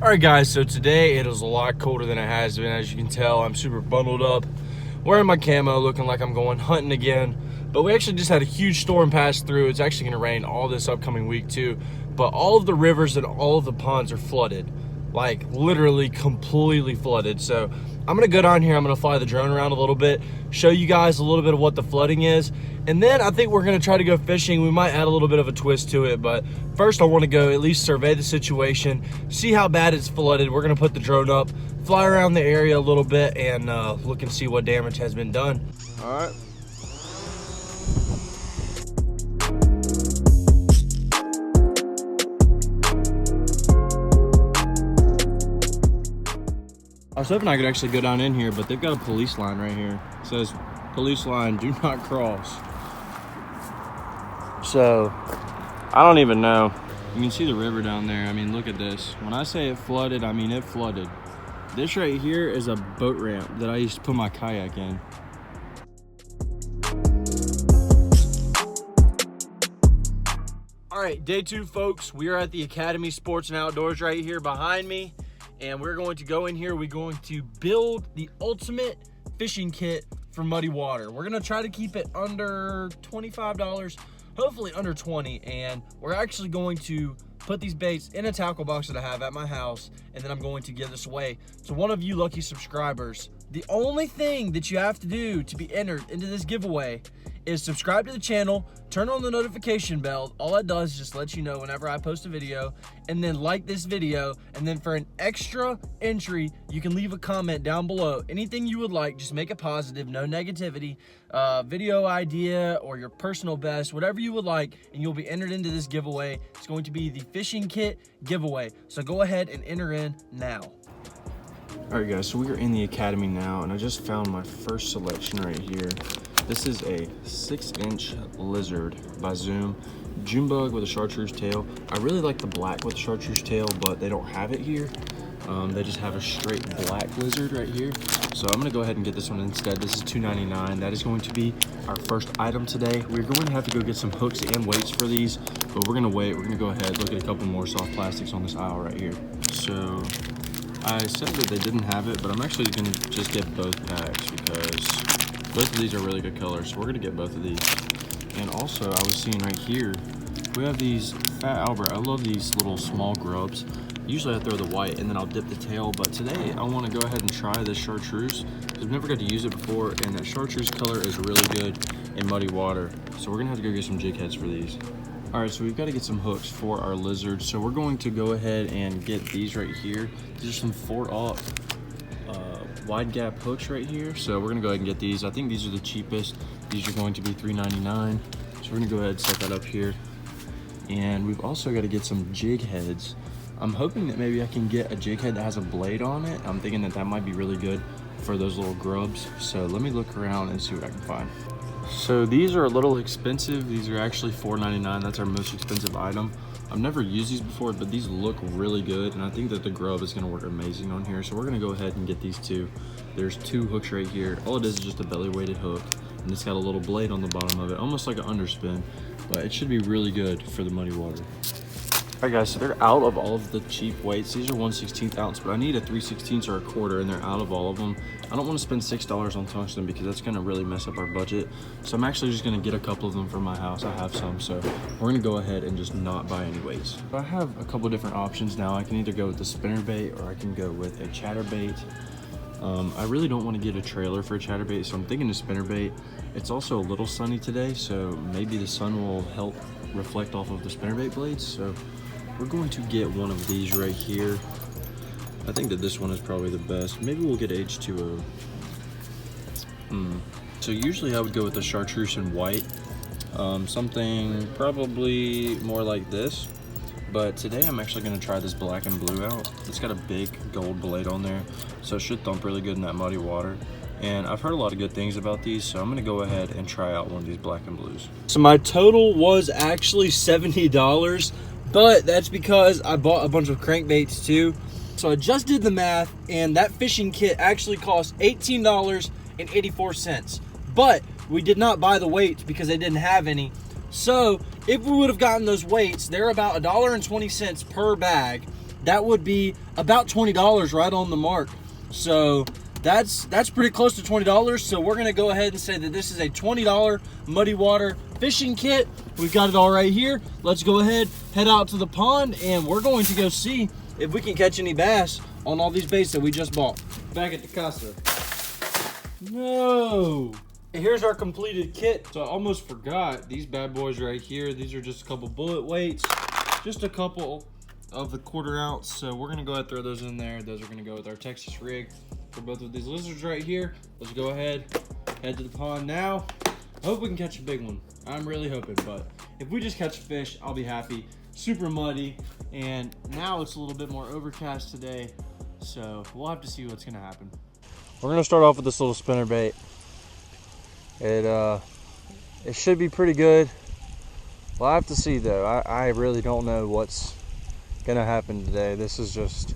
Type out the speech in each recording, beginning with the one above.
Alright guys, so today it is a lot colder than it has been. As you can tell, I'm super bundled up, wearing my camo, looking like I'm going hunting again. But we actually just had a huge storm pass through. It's actually going to rain all this upcoming week too. But all of the rivers and all of the ponds are flooded. Like literally completely flooded. So I'm going to go down here, I'm going to fly the drone around a little bit, show you guys a little bit of what the flooding is. And then I think we're going to try to go fishing. We might add a little bit of a twist to it. But first I want to go at least survey the situation, see how bad it's flooded. We're going to put the drone up, fly around the area a little bit, and look and see what damage has been done. All right. I was hoping I could actually go down in here, but they've got a police line right here. It says, police line, do not cross. So, I don't even know. You can see the river down there. I mean, look at this. When I say it flooded, I mean it flooded. This right here is a boat ramp that I used to put my kayak in. All right, day 2, folks. We are at the Academy Sports and Outdoors right here behind me. And we're going to go in here. We're going to build the ultimate fishing kit for muddy water. We're going to try to keep it under $25, hopefully under 20. And we're actually going to put these baits in a tackle box that I have at my house. And then I'm going to give this away to one of you lucky subscribers. The only thing that you have to do to be entered into this giveaway is subscribe to the channel, turn on the notification bell. All that does is just let you know whenever I post a video, and then like this video. And then for an extra entry, you can leave a comment down below. Anything you would like, just make it positive, no negativity, video idea or your personal best, whatever you would like, and you'll be entered into this giveaway. It's going to be the fishing kit giveaway. So go ahead and enter in now. All right guys, so we are in the Academy now, and I just found my first selection right here. This is a 6-inch lizard by Zoom, June bug with a chartreuse tail. I really like the black with the chartreuse tail, but they don't have it here. They just have a straight black lizard right here. So I'm gonna go ahead and get this one instead. This is $2.99. That is going to be our first item today. We're going to have to go get some hooks and weights for these, but we're gonna wait. We're gonna go ahead, look at a couple more soft plastics on this aisle right here. So I said that they didn't have it, but I'm actually gonna just get both packs because both of these are really good colors, so we're gonna get both of these. And also, I was seeing right here, we have these Fat Albert. I love these little small grubs. Usually I throw the white and then I'll dip the tail, but today I wanna go ahead and try this chartreuse. I've never got to use it before, and that chartreuse color is really good in muddy water. So we're gonna have to go get some jig heads for these. All right, so we've got to get some hooks for our lizards. So we're going to go ahead and get these right here. These are some 4/0 wide gap hooks right here. So we're gonna go ahead and get these. I think these are the cheapest. These are going to be $3.99. So we're gonna go ahead and set that up here. And we've also got to get some jig heads. I'm hoping that maybe I can get a jig head that has a blade on it. I'm thinking that that might be really good for those little grubs. So let me look around and see what I can find. So these are a little expensive. These are actually $4.99. That's our most expensive item. I've never used these before, but these look really good, and I think that the grub is going to work amazing on here. So we're going to go ahead and get these two. There's 2 hooks right here. All it is just a belly weighted hook, and it's got a little blade on the bottom of it, almost like an underspin, but it should be really good for the muddy water. All right guys, so they're out of all of the cheap weights. These are 1/16 ounce, but I need a 3/16 or a quarter, and they're out of all of them. I don't want to spend $6 on tungsten because that's going to really mess up our budget. So I'm actually just going to get a couple of them for my house. I have some, so we're going to go ahead and just not buy any weights. I have a couple different options now. I can either go with the spinnerbait or I can go with a chatterbait. I really don't want to get a trailer for a chatterbait, so I'm thinking a spinnerbait. It's also a little sunny today, so maybe the sun will help reflect off of the spinnerbait blades. So we're going to get one of these right here. I think that this one is probably the best. Maybe we'll get H2O. So usually I would go with the chartreuse and white. Something probably more like this. But today I'm actually going to try this black and blue out. It's got a big gold blade on there, so it should thump really good in that muddy water. And I've heard a lot of good things about these, so I'm going to go ahead and try out one of these black and blues. So my total was actually $70. But that's because I bought a bunch of crankbaits too. So I just did the math, and that fishing kit actually cost $18.84. But we did not buy the weights because they didn't have any. So if we would have gotten those weights, they're about $1.20 per bag. that would be about $20 right on the mark. So that's pretty close to $20. So we're gonna go ahead and say that this is a $20 muddy water fishing kit. We've got it all right here. Let's go ahead, head out to the pond, and we're going to go see if we can catch any bass on all these baits that we just bought. Back at the casa. No. Here's our completed kit. So I almost forgot these bad boys right here. These are just a couple bullet weights, just a couple of the 1/4 ounce. So we're gonna go ahead and throw those in there. Those are gonna go with our Texas rig for both of these lizards right here. Let's go ahead, head to the pond now. I hope we can catch a big one. I'm really hoping, but if we just catch a fish, I'll be happy. Super muddy, and now it's a little bit more overcast today, so we'll have to see what's gonna happen. We're gonna start off with this little spinner bait. It should be pretty good. We'll have to see though. I really don't know what's gonna happen today. This is just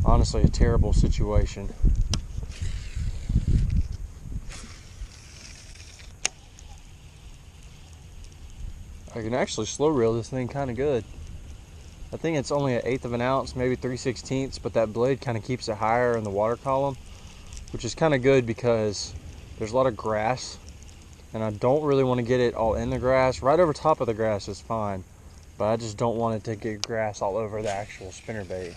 honestly a terrible situation. I can actually slow reel this thing kind of good. I think it's only 1/8 of an ounce, maybe 3/16, but that blade kind of keeps it higher in the water column, which is kind of good because there's a lot of grass and I don't really want to get it all in the grass. Right over top of the grass is fine, but I just don't want it to get grass all over the actual spinnerbait.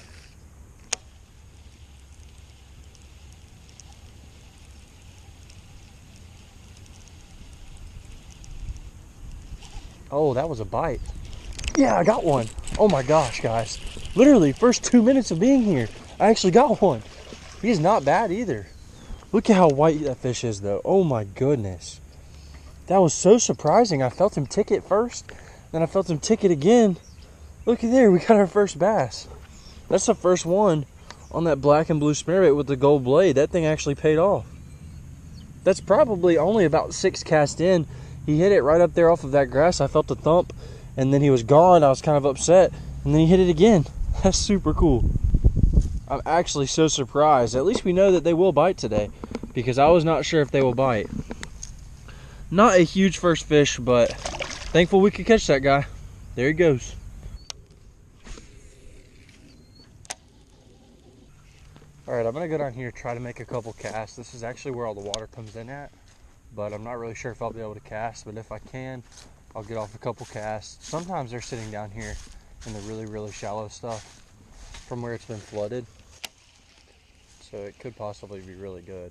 Oh, that was a bite. Yeah, I got one. Oh my gosh, guys. Literally, first 2 minutes of being here, I actually got one. He's not bad either. Look at how white that fish is though. Oh my goodness. That was so surprising. I felt him tick it first, then I felt him tick it again. Look at there, we got our first bass. That's the first one on that black and blue spinnerbait with the gold blade. That thing actually paid off. That's probably only about 6 casts in. He hit it right up there off of that grass. I felt a thump, and then he was gone. I was kind of upset, and then he hit it again. That's super cool. I'm actually so surprised. At least we know that they will bite today, because I was not sure if they will bite. Not a huge first fish, but thankful we could catch that guy. There he goes. All right, I'm gonna go down here, try to make a couple casts. This is actually where all the water comes in at, but I'm not really sure if I'll be able to cast, but if I can, I'll get off a couple casts. Sometimes they're sitting down here in the really, really shallow stuff from where it's been flooded. So it could possibly be really good.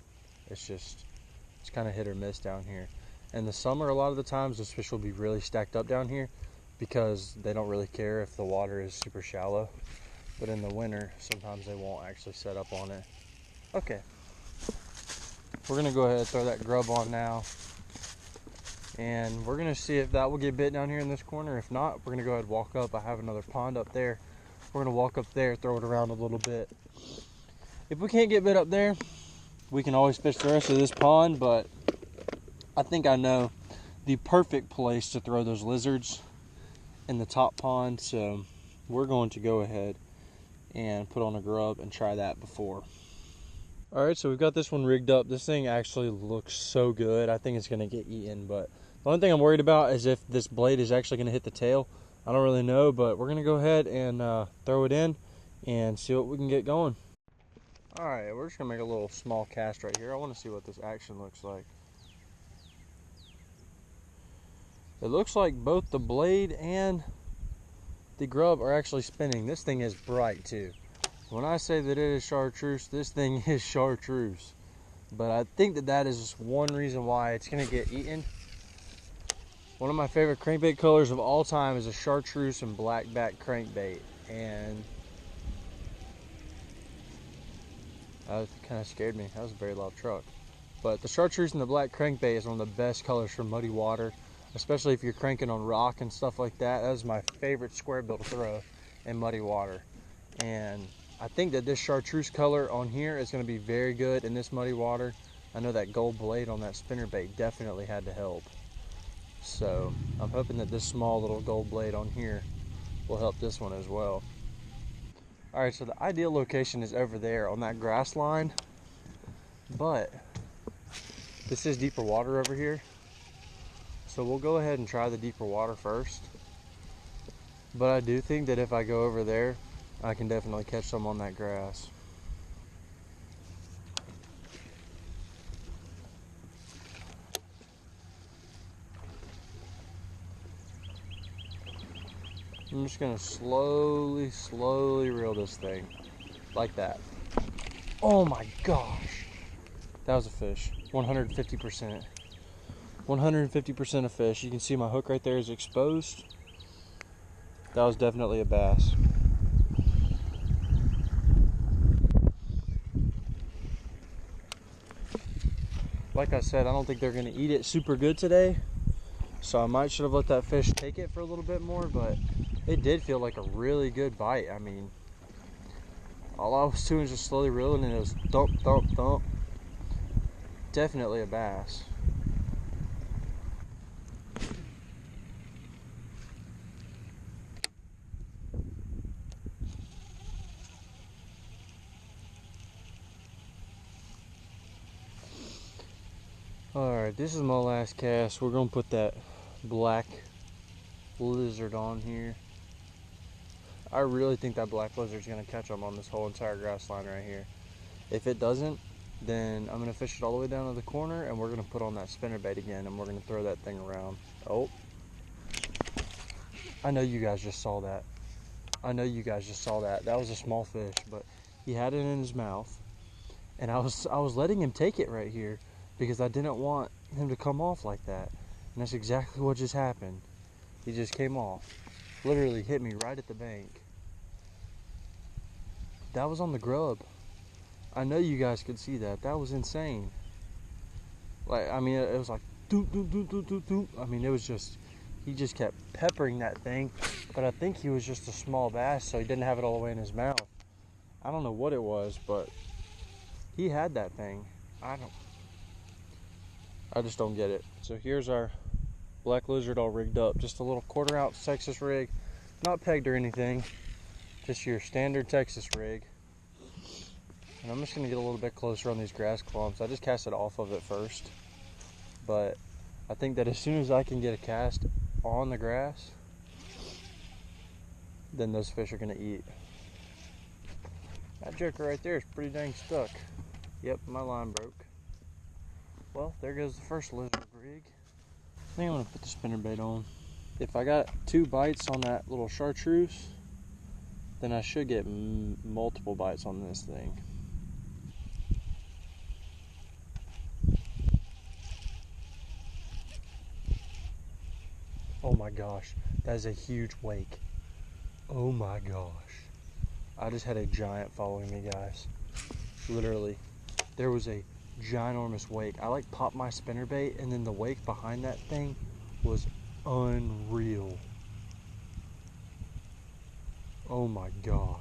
It's kind of hit or miss down here. In the summer, a lot of the times, those fish will be really stacked up down here because they don't really care if the water is super shallow. But in the winter, sometimes they won't actually set up on it. Okay. We're gonna go ahead and throw that grub on now. And we're gonna see if that will get bit down here in this corner. If not, we're gonna go ahead and walk up. I have another pond up there. We're gonna walk up there, throw it around a little bit. If we can't get bit up there, we can always fish the rest of this pond, but I think I know the perfect place to throw those lizards in the top pond. So we're going to go ahead and put on a grub and try that before. All right, so we've got this one rigged up. This thing actually looks so good. I think it's gonna get eaten, but the only thing I'm worried about is if this blade is actually gonna hit the tail. I don't really know, but we're gonna go ahead and throw it in and see what we can get going. All right, we're just gonna make a little small cast right here. I wanna see what this action looks like. It looks like both the blade and the grub are actually spinning. This thing is bright too. When I say that it is chartreuse, this thing is chartreuse. But I think that that is one reason why it's gonna get eaten. One of my favorite crankbait colors of all time is a chartreuse and blackback crankbait. And that kind of scared me. That was a very loud truck. But the chartreuse and the black crankbait is one of the best colors for muddy water, especially if you're cranking on rock and stuff like that. That is my favorite square bill to throw in muddy water. And I think that this chartreuse color on here is going to be very good in this muddy water. I know that gold blade on that spinnerbait definitely had to help. So I'm hoping that this small little gold blade on here will help this one as well. All right, so the ideal location is over there on that grass line, but this is deeper water over here. So we'll go ahead and try the deeper water first. But I do think that if I go over there, I can definitely catch some on that grass. I'm just gonna slowly reel this thing like that. Oh my gosh, that was a fish. 150%. 150% a fish. You can see my hook right there is exposed. That was definitely a bass. Like I said, I don't think they're gonna eat it super good today, so I might should have let that fish take it for a little bit more, but it did feel like a really good bite. I mean, all I was doing was just slowly reeling and it was thump, thump, thump. Definitely a bass. Alright, this is my last cast. We're gonna put that black lizard on here. I really think that black lizard's gonna catch them on this whole entire grass line right here. If it doesn't, then I'm gonna fish it all the way down to the corner and we're gonna put on that spinnerbait again and we're gonna throw that thing around. Oh, I know you guys just saw that. I know you guys just saw that. That was a small fish, but he had it in his mouth, and I was letting him take it right here because I didn't want him to come off like that. And that's exactly what just happened. He just came off. Literally hit me right at the bank. That was on the grub. I know you guys could see that. That was insane. Like, I mean, it was like doop, doop, doop, doop, doop, doop. I mean, it was just, he just kept peppering that thing. But I think he was just a small bass, so he didn't have it all the way in his mouth. I don't know what it was, but he had that thing. I just don't get it. So here's our black lizard all rigged up. Just a little 1/4 ounce Texas rig. Not pegged or anything. Just your standard Texas rig. And I'm just gonna get a little bit closer on these grass clumps. I just cast it off of it first. But I think that as soon as I can get a cast on the grass, then those fish are gonna eat. That joker right there is pretty dang stuck. Yep, my line broke. Well, there goes the first lizard rig. I think I'm gonna put the spinnerbait on. If I got 2 bites on that little chartreuse, then I should get multiple bites on this thing. Oh my gosh, that is a huge wake. Oh my gosh. I just had a giant following me, guys. Literally, there was a ginormous wake. I like popped my spinnerbait and then the wake behind that thing was unreal. Oh my gosh.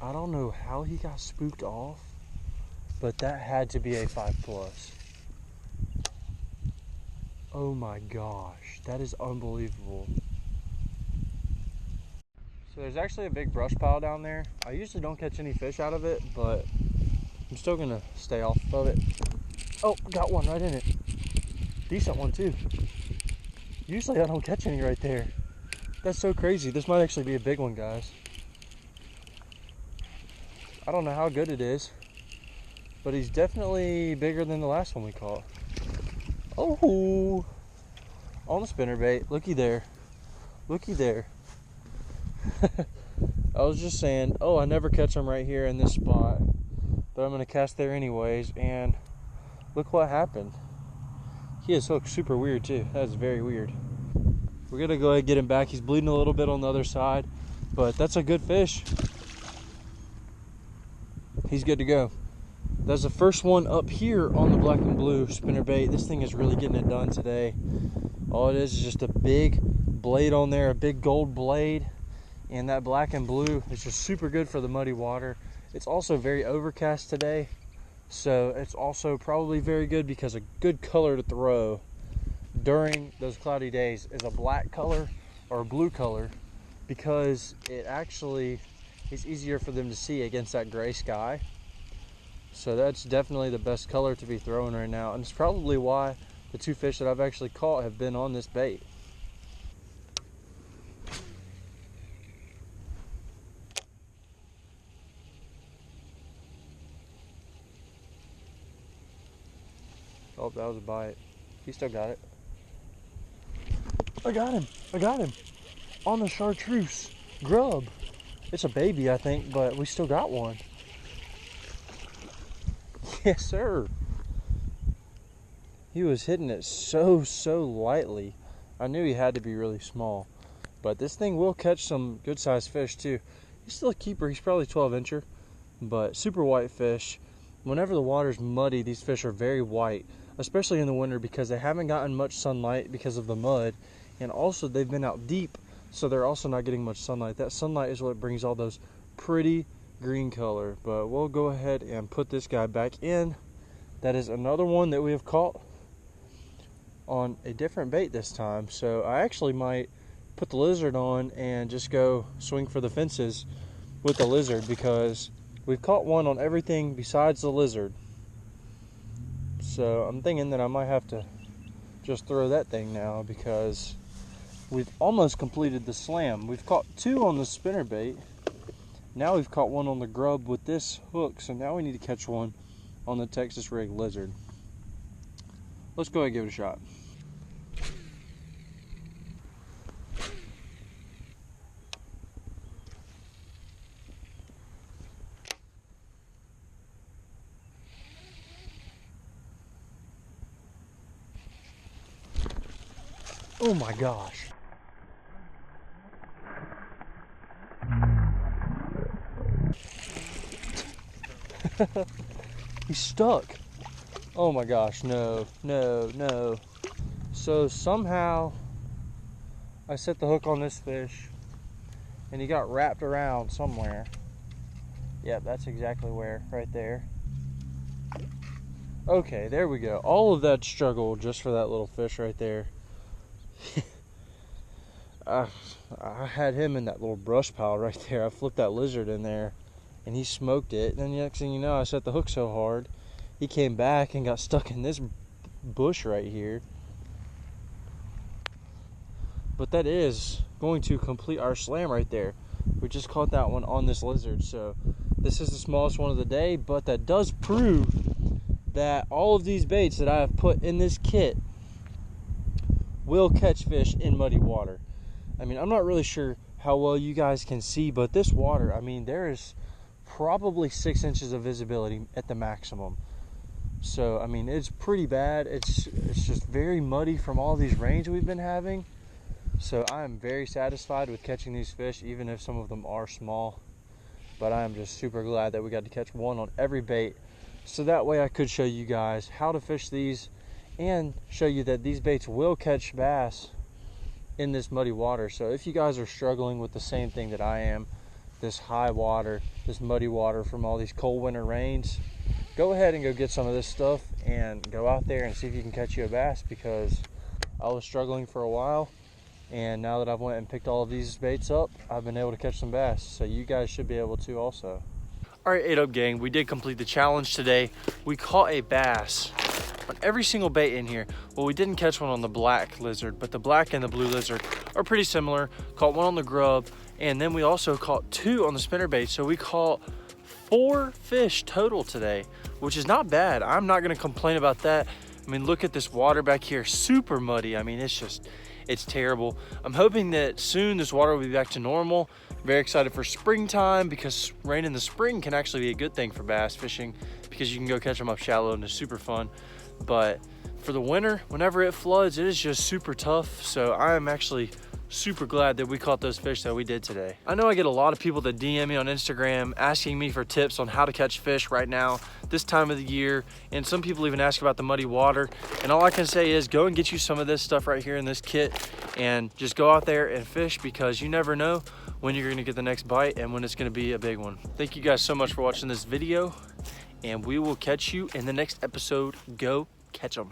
I don't know how he got spooked off, but that had to be a 5+. Oh my gosh, that is unbelievable. So there's actually a big brush pile down there. I usually don't catch any fish out of it, but I'm still gonna stay off of it. Oh, got one right in it. Decent one too. Usually I don't catch any right there. That's so crazy. This might actually be a big one, guys. I don't know how good it is, but he's definitely bigger than the last one we caught. Oh, on the spinnerbait. Looky there. Looky there. I was just saying, oh, I never catch them right here in this spot, but I'm going to cast there anyways, and look what happened. He is hooked super weird too. That's very weird. We're going to go ahead and get him back. He's bleeding a little bit on the other side, but that's a good fish. He's good to go. That's the first one up here on the black and blue spinnerbait. This thing is really getting it done today. All it is just a big blade on there, a big gold blade. And that black and blue is just super good for the muddy water. It's also very overcast today, so it's also probably very good because a good color to throw during those cloudy days is a black color or a blue color, because it actually is easier for them to see against that gray sky. So that's definitely the best color to be throwing right now, and it's probably why the 2 fish that I've actually caught have been on this bait. Oh, that was a bite. He still got it. I got him. I got him. On the chartreuse grub. It's a baby, I think, but we still got one. Yes, sir. He was hitting it so lightly. I knew he had to be really small. But this thing will catch some good sized fish too. He's still a keeper. He's probably 12-incher, but super white fish. Whenever the water's muddy, these fish are very white, especially in the winter because they haven't gotten much sunlight because of the mud. And also they've been out deep, so they're also not getting much sunlight. That sunlight is what brings all those pretty green color. But we'll go ahead and put this guy back in. That is another one that we have caught on a different bait this time. So I actually might put the lizard on and just go swing for the fences with the lizard, because we've caught one on everything besides the lizard. So I'm thinking that I might have to just throw that thing now, because we've almost completed the slam. We've caught 2 on the spinnerbait. Now we've caught 1 on the grub with this hook, so now we need to catch 1 on the Texas rig lizard. Let's go ahead and give it a shot. Oh my gosh. He's stuck. Oh my gosh, no. So somehow I set the hook on this fish and he got wrapped around somewhere. Yep, that's exactly where, right there. Okay, there we go. All of that struggle just for that little fish right there. I had him in that little brush pile right there. I flipped that lizard in there and he smoked it. And then the next thing you know, I set the hook so hard, he came back and got stuck in this bush right here. But that is going to complete our slam right there. We just caught that one on this lizard. So this is the smallest one of the day, but that does prove that all of these baits that I have put in this kit will catch fish in muddy water. I mean, I'm not really sure how well you guys can see, but this water, I mean, there is probably 6 inches of visibility at the maximum. So, I mean, it's pretty bad. It's just very muddy from all these rains we've been having. So I am very satisfied with catching these fish, even if some of them are small. But I am just super glad that we got to catch 1 on every bait. So that way I could show you guys how to fish these and show you that these baits will catch bass in this muddy water. So if you guys are struggling with the same thing that I am, this high water, this muddy water from all these cold winter rains, go ahead and go get some of this stuff and go out there and see if you can catch you a bass, because I was struggling for a while, and now that I've went and picked all of these baits up, I've been able to catch some bass. So you guys should be able to also. All right, ADUB gang, we did complete the challenge today. We caught a bass on every single bait in here. Well, we didn't catch one on the black lizard, but the black and the blue lizard are pretty similar. Caught 1 on the grub, and then we also caught 2 on the spinnerbait. So we caught 4 fish total today, which is not bad. I'm not gonna complain about that. I mean, look at this water back here, super muddy. I mean, it's terrible. I'm hoping that soon this water will be back to normal. Very excited for springtime, because rain in the spring can actually be a good thing for bass fishing, because you can go catch them up shallow and it's super fun. But for the winter, whenever it floods, it is just super tough. So I am actually super glad that we caught those fish that we did today. I know I get a lot of people that DM me on Instagram asking me for tips on how to catch fish right now, this time of the year, and some people even ask about the muddy water. And all I can say is go and get you some of this stuff right here in this kit and just go out there and fish, because you never know when you're gonna get the next bite and when it's gonna be a big one. Thank you guys so much for watching this video, and we will catch you in the next episode. Go catch them.